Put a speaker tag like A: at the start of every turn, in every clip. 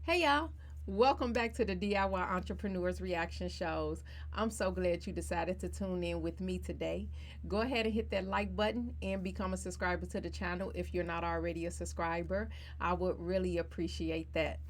A: Hey y'all, welcome back to the DIY Entrepreneurs Reaction Shows. I'm so glad you decided to tune in with me today. Go ahead and hit that like button and become a subscriber to the channel if you're not already a subscriber. I would really appreciate that.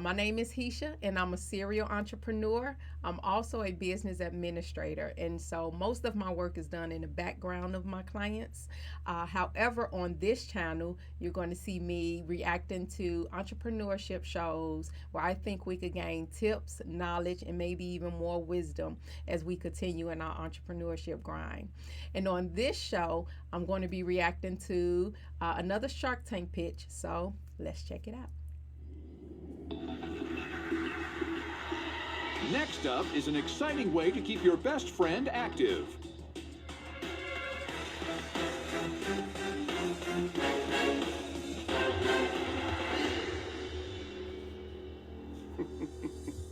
A: My name is Hesha and I'm a serial entrepreneur. I'm also a business administrator, and so most of my work is done in the background of my clients. However, on this channel, you're going to see me reacting to entrepreneurship shows where I think we could gain tips, knowledge, and maybe even more wisdom as we continue in our entrepreneurship grind. And on this show, I'm going to be reacting to another Shark Tank pitch. So let's check it out.
B: Next up is an exciting way to keep your best friend active.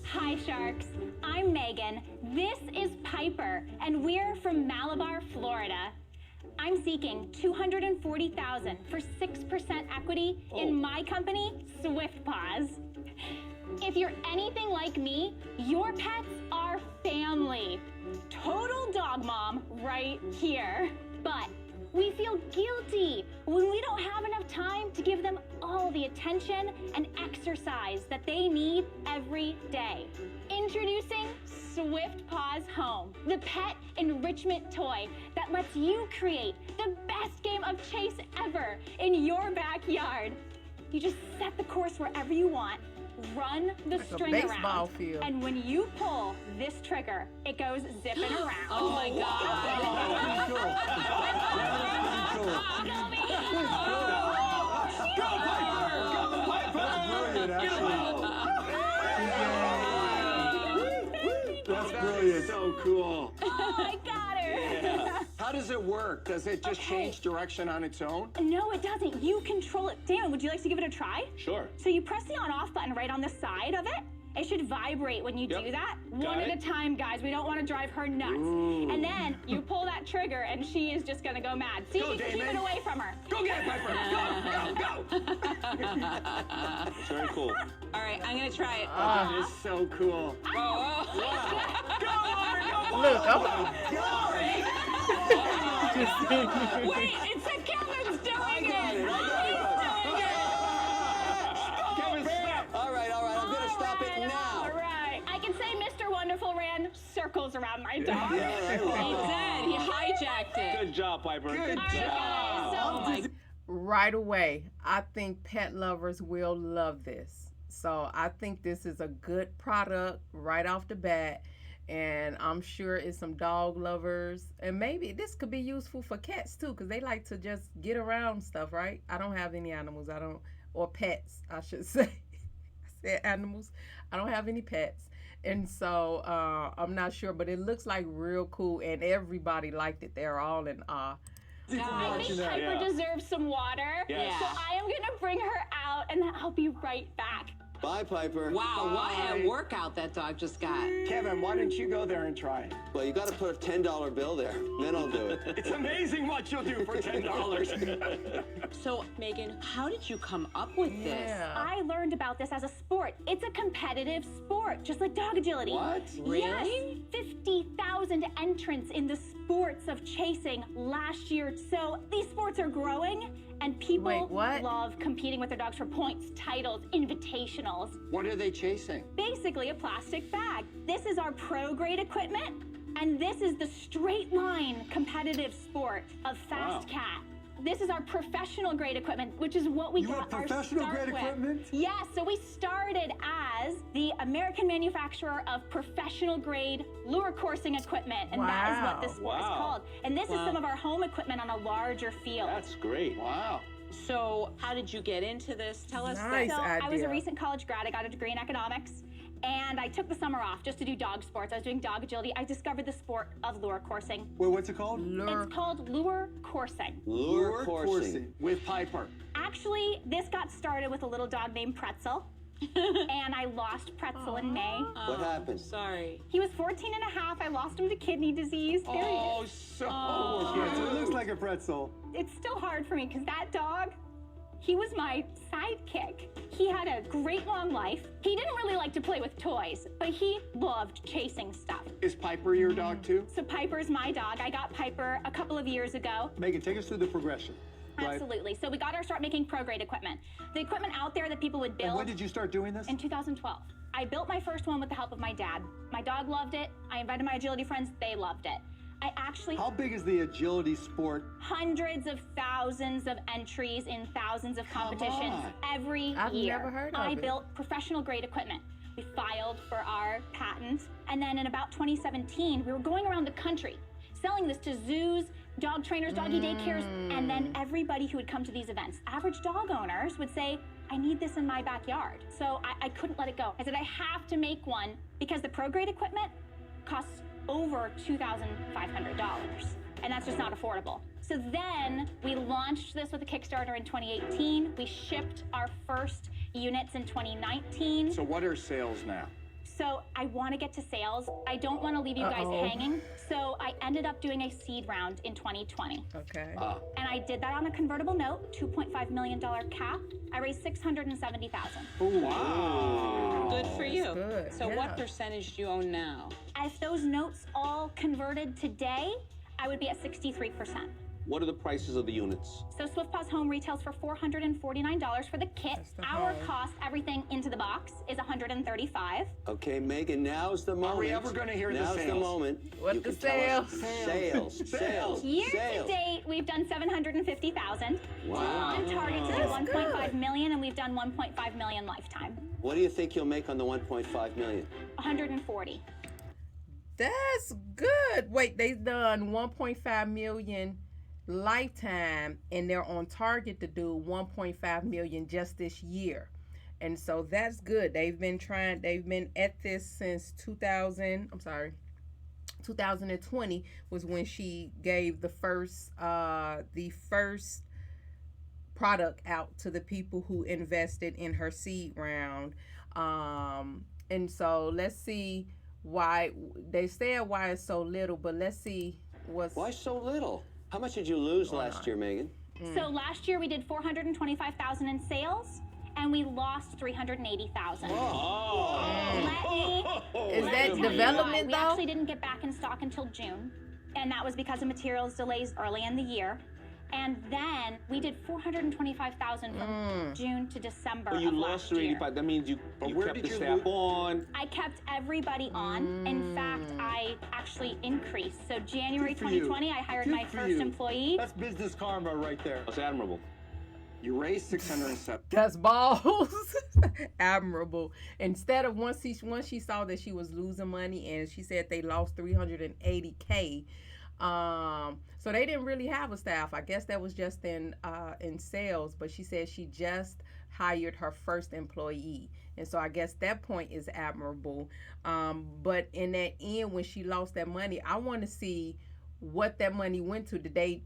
C: Hi Sharks, I'm Megan, this is Piper, and we're from Malabar, Florida. I'm seeking $240,000 for 6% equity in my company, SwiftPaws. If you're anything like me, your pets are family. Total dog mom right here. But we feel guilty when we don't have enough time to give them all the attention and exercise that they need every day. Introducing SwiftPaws Home, the pet enrichment toy that lets you create the best game of chase ever in your backyard. You just set the course wherever you want, run the string around, and when you pull this trigger, it goes zipping around.
D: Oh my God!
E: That's brilliant. So cool.
C: Oh, I got her.
E: Yeah. How does it work? Does it just change direction on its own?
C: No, it doesn't. You control it. Dan, would you like to give it a try?
B: Sure.
C: So you press the on-off button right on the side of it. It should vibrate when you do that. One at a time, guys. We don't want to drive her nuts.
E: Ooh.
C: And then you pull that trigger, and she is just going to go mad. See if you can keep it away from her.
E: Go get it, Piper. Go.
B: It's very cool.
D: All right, I'm gonna try it.
E: That is so cool.
D: Whoa,
E: Go on,
A: Look,
D: Wait, it's a Kevin's doing it.
E: All right. I'm going to stop it now.
C: All right. I can say Mr. Wonderful ran circles around my dog.
D: He did. He hijacked it.
B: Good job, Piper.
E: Good
C: All right,
D: Oh
C: guys,
D: my.
C: so
A: right away, I think pet lovers will love this. So I think this is a good product right off the bat. And I'm sure it's some dog lovers. And maybe this could be useful for cats too, because they like to just get around stuff, right? I don't have any animals. Or pets, I should say. I said animals. I don't have any pets. And so I'm not sure, but it looks like real cool. And everybody liked it. They're all in awe.
C: I think Piper deserves some water.
B: Yes.
C: So I am going to bring her out, and then I'll be right back.
F: Bye, Piper.
D: Wow, what a workout that dog just got.
E: Kevin, why don't you go there and try it?
F: Well, you got to put a $10 bill there. Then I'll do it.
E: It's amazing what you'll do for $10.
D: So, Megan, how did you come up with this?
C: I learned about this as a sport. It's a competitive sport, just like dog agility.
E: What?
D: Really?
C: Yes, 50,000 entrants in the sports of chasing last year. So these sports are growing, and people love competing with their dogs for points, titles, invitationals.
E: What are they chasing?
C: Basically a plastic bag. This is our pro-grade equipment, and this is the straight line competitive sport of Fast Cat. This is our professional grade equipment, which is what we got our start with. Yes, so we started as the American manufacturer of professional grade lure coursing equipment, and that is what this sport is called. And this is some of our home equipment on a larger field.
B: That's great.
E: Wow.
D: So, how did you get into this? Tell us.
A: Nice
C: So
A: idea.
C: I was a recent college grad. I got a degree in economics, and I took the summer off just to do dog sports. I was doing dog agility. I discovered the sport of lure coursing.
E: Well, what's it called?
C: It's called lure coursing.
F: Lure coursing.
E: With Piper.
C: Actually, this got started with a little dog named Pretzel. And I lost Pretzel in May.
F: What happened?
D: Sorry.
C: He was 14 and a half. I lost him to kidney disease. There he is.
E: So it looks like a pretzel.
C: It's still hard for me because that dog, He was my sidekick. He had a great long life. He didn't really like to play with toys, but he loved chasing stuff.
E: Is Piper your dog too?
C: So Piper's my dog. I got Piper a couple of years ago.
G: Megan, take us through the progression. Right?
C: Absolutely. So we got to start making pro-grade equipment. The equipment out there that people would build.
G: And when did you start doing this?
C: In 2012. I built my first one with the help of my dad. My dog loved it. I invited my agility friends. They loved it. I actually...
G: How big is the agility sport?
C: Hundreds of thousands of entries in thousands of competitions every year.
A: I've never heard of
C: I
A: it.
C: built professional grade equipment. We filed for our patent. And then in about 2017, we were going around the country selling this to zoos, dog trainers, doggy daycares, and then everybody who would come to these events. Average dog owners would say, I need this in my backyard. So I couldn't let it go. I said, I have to make one because the pro-grade equipment costs over $2,500, and that's just not affordable. So then we launched this with a Kickstarter in 2018. We shipped our first units in 2019.
E: So what are sales now?
C: So I want to get to sales. I don't want to leave you guys hanging. So I ended up doing a seed round in 2020.
A: Okay.
C: And I did that on a convertible note, $2.5 million cap. I raised $670,000.
E: Wow.
D: Good for you.
A: good,
D: So
A: yeah.
D: what percentage do you own now?
C: If those notes all converted today, I would be at 63%.
H: What are the prices of the units?
C: So SwiftPaws Home retails for $449 for the kit.
A: That's the
C: Our
A: home.
C: cost, everything into the box, is $135.
F: Okay, Megan, now's the moment.
E: Are we ever going to hear the
F: Now's
E: sales?
F: the moment.
A: What
F: You
A: the
F: can tell us.
A: sales?
F: Sales.
C: Year
F: Sales.
C: to date, we've done $750,000.
F: Wow.
C: On target to do
A: That's
C: 1.5
A: good.
C: million, and we've done 1.5 million lifetime.
F: What do you think you'll make on the 1.5 million?
C: 140.
A: That's good. Wait, they've done 1.5 million lifetime, and they're on target to do 1.5 million just this year. And so that's good. They've been at this since 2020 was when she gave the first product out to the people who invested in her seed round. And so let's see why they said why it's so little, but let's see what's
F: Why so little? How much did you lose last year, Megan?
C: So last year we did 425,000 in sales, and we lost 380,000. Let me
A: Is that
C: tell you
A: development
C: why. We
A: though?
C: actually didn't get back in stock until June, and that was because of materials delays early in the year. And then we did 425,000 from June to December
H: Well, you
C: of
H: lost
C: last year.
H: 385. That means you
E: where
H: kept
E: did
H: the
E: you
H: staff
E: lose?
H: on.
C: I kept everybody on. In fact, I actually increased. So January
G: Good for you.
C: 2020, I hired
G: Good
C: my
G: for
C: first
G: you.
C: employee.
G: That's business karma right there.
H: That's admirable.
E: You raised 607.
A: That's balls. Admirable. Instead of once she saw that she was losing money, and she said they lost 380K. So they didn't really have a staff. I guess that was just in sales, but she said she just hired her first employee. And so I guess that point is admirable. But in that end, when she lost that money, I want to see what that money went to. Did they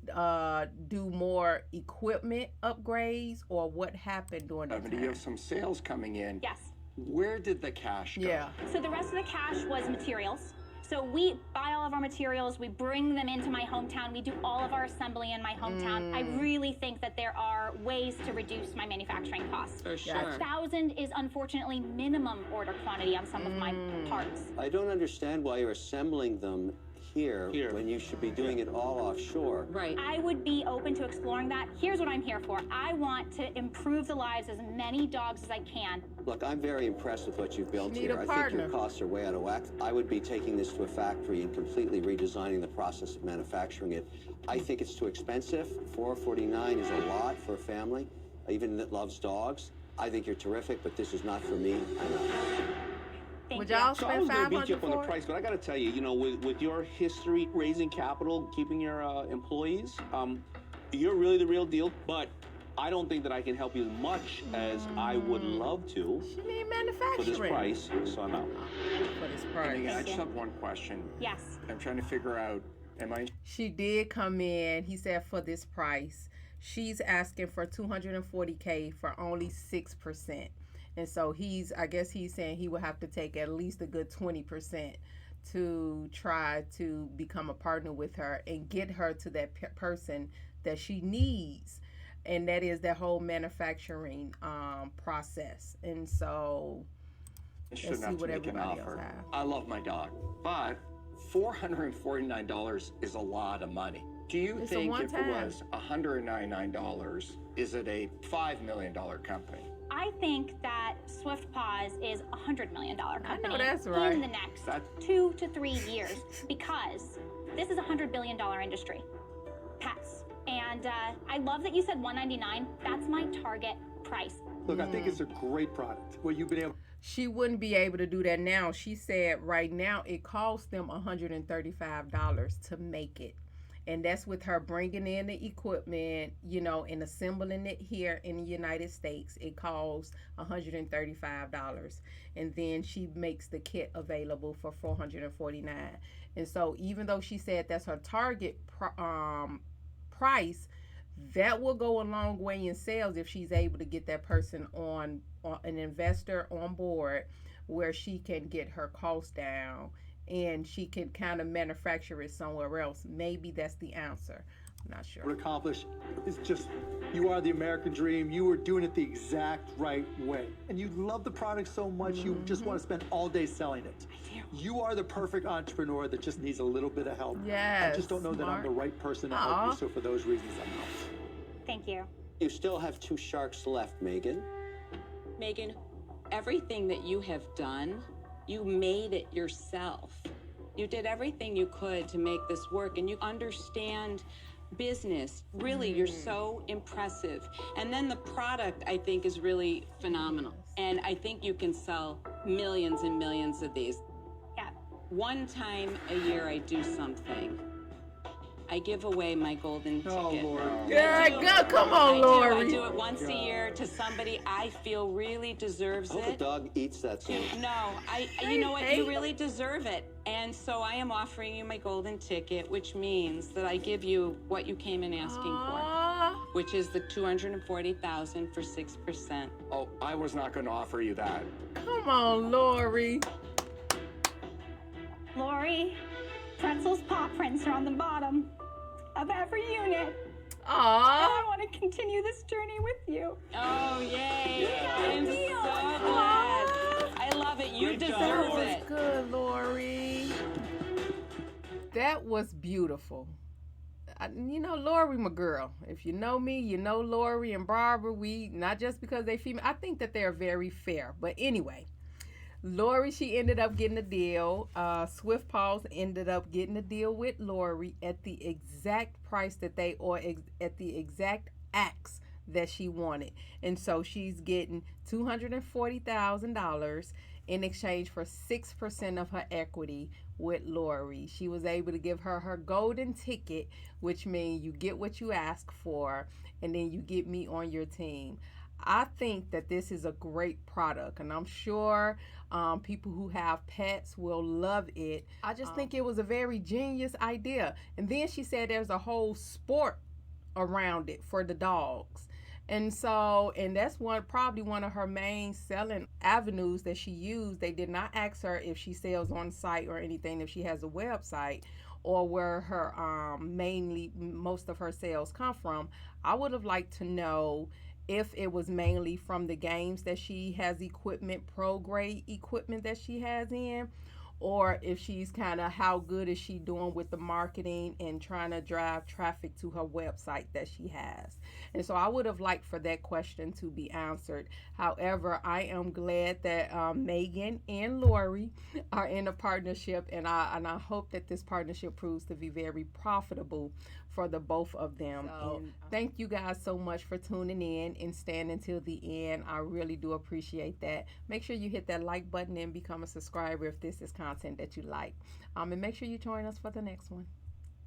A: do more equipment upgrades, or what happened during that
E: You
A: time?
E: have some sales coming in.
C: Yes.
E: Where did the cash go?
A: Yeah.
C: So the rest of the cash was materials. So we buy all of our materials, we bring them into my hometown, we do all of our assembly in my hometown. I really think that there are ways to reduce my manufacturing costs.
D: For sure.
C: 1,000 is unfortunately minimum order quantity on some of my parts.
F: I don't understand why you're assembling them here when you should be doing it all offshore.
D: Right.
C: I would be open to exploring that. Here's what I'm here for. I want to improve the lives of as many dogs as I can.
F: Look, I'm very impressed with what you've built
A: Need
F: here.
A: a
F: I think
A: partner.
F: your costs are way out of whack. I would be taking this to a factory and completely redesigning the process of manufacturing it. I think it's too expensive. $449 is a lot for a family, even that loves dogs. I think you're terrific, but this is not for me. I'm out.
C: Thank
A: Would
C: you.
A: y'all
H: So I
A: spend
H: was going to beat you
A: 500
H: up on the
A: for it?
H: price, but I got to tell you, with your history raising capital, keeping your employees, you're really the real deal. But I don't think that I can help you as much as I would love to
A: She need
H: for
A: manufacturing.
H: this price. So I'm out.
A: For this
E: And
A: price.
E: again, I just have one question.
C: Yes.
E: I'm trying to figure out, am I?
A: She did come in. He said for this price, she's asking for 240K for only 6%. And so I guess he's saying he would have to take at least a good 20% to try to become a partner with her and get her to that person that she needs. and that is that whole manufacturing process. And so
E: Shouldn't
A: see
E: have to
A: what
E: make an
A: everybody else
E: offer.
A: have.
E: I love my dog, but $449 is a lot of money. Do you
A: It's a
E: think if it
A: one-time.
E: was $199, is it a $5 million company?
C: I think that SwiftPaws is a $100 million company
A: that's right.
C: in the next
E: That-
C: 2 to 3 years, because this is a $100 billion industry. Pets. And I love that you said $199. That's my target price.
G: Look, I think it's a great product. Well, you've been able.
A: She wouldn't be able to do that now. She said right now it costs them $135 to make it. And that's with her bringing in the equipment, you know, and assembling it here in the United States. It costs $135. And then she makes the kit available for $449. And so even though she said that's her target price, that will go a long way in sales if she's able to get that person on an investor on board, where she can get her costs down and she can kind of manufacture it somewhere else. Maybe that's the answer. I'm not sure.
G: What accomplished. It's just, you are the American dream. You are doing it the exact right way. And you love the product so much, you just want to spend all day selling it. You are the perfect entrepreneur that just needs a little bit of help.
A: Yes,
G: I just don't know that I'm
A: smart.
G: the right person to help you, so for those reasons, I'm out.
C: Thank you.
F: You still have 2 sharks left, Megan.
D: Megan, everything that you have done, you made it yourself. You did everything you could to make this work, and you understand business. Really, you're so impressive. And then the product, I think, is really phenomenal. And I think you can sell millions and millions of these.
C: Yeah.
D: One time a year, I do something. I give away my golden ticket.
G: Oh, Lord.
A: Yeah, go, come on, Lori.
D: I do it once a year to somebody I feel really deserves
F: I hope the
D: it.
F: dog eats that soon.
D: No, you know what? You really deserve it. And so I am offering you my golden ticket, which means that I give you what you came in asking for, which is the $240,000 for 6%.
E: Oh, I was not going to offer you that.
A: Come on, Lori.
C: Lori, Pretzel's paw prints are on the bottom of every unit.
A: Aw.
C: I want to continue this journey with you.
D: Oh, yay.
C: got a
D: I'm so
C: deal.
D: glad. I love it. You
H: Great job,
D: deserve
H: Lori.
D: it.
A: Good, Lori. That was beautiful. You know, Lori, my girl. If you know me, you know Lori and Barbara. We, not just because they female, I think that they're very fair. But anyway, Lori, she ended up getting a deal. SwiftPaws ended up getting a deal with Lori at the exact price that they, or at the exact ax that she wanted. And so she's getting $240,000 in exchange for 6% of her equity with Lori. She was able to give her her golden ticket, which means you get what you ask for, and then you get me on your team. I think that this is a great product, and I'm sure people who have pets will love it. I just think it was a very genius idea. And then she said there's a whole sport around it for the dogs. And so, and that's probably one of her main selling avenues that she used. They did not ask her if she sells on site or anything, if she has a website, or where her mainly most of her sales come from. I would have liked to know if it was mainly from the games that she has equipment, pro grade equipment that she has in, or if she's kind of, how good is she doing with the marketing and trying to drive traffic to her website that she has. And so I would have liked for that question to be answered. However, I am glad that Megan and Lori are in a partnership, and I hope that this partnership proves to be very profitable for the both of them. So, thank you guys so much for tuning in and staying until the end. I really do appreciate that. Make sure you hit that like button and become a subscriber if this is content that you like. And make sure you join us for the next one.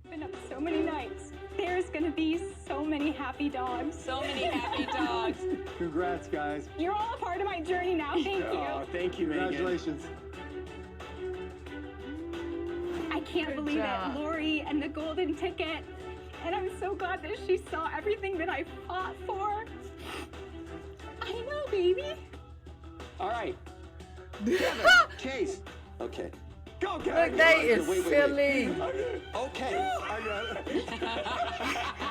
C: Been up so many nights. There's gonna be so many happy dogs.
D: So many happy dogs.
G: Congrats, guys.
C: You're all a part of my journey now. Thank
E: Oh,
C: you.
E: thank you, Megan.
G: Congratulations.
C: I can't
A: Good
C: believe
A: job.
C: it. Lori and the golden ticket. And I'm so glad that she saw everything that I fought for. I know, baby.
E: All right. Kevin, Chase,
F: Okay.
G: Go,
A: Look,
G: Gary.
A: they is
F: Wait.
A: silly.
F: Okay.
G: I got it.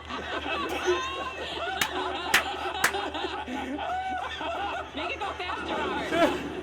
D: Make it go faster, Art.